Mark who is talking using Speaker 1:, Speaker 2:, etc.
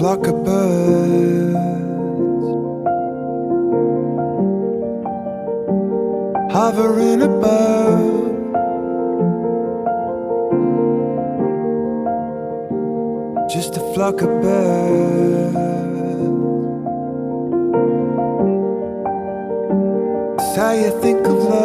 Speaker 1: flock of birds hovering above. Just a flock of birds. It's how you think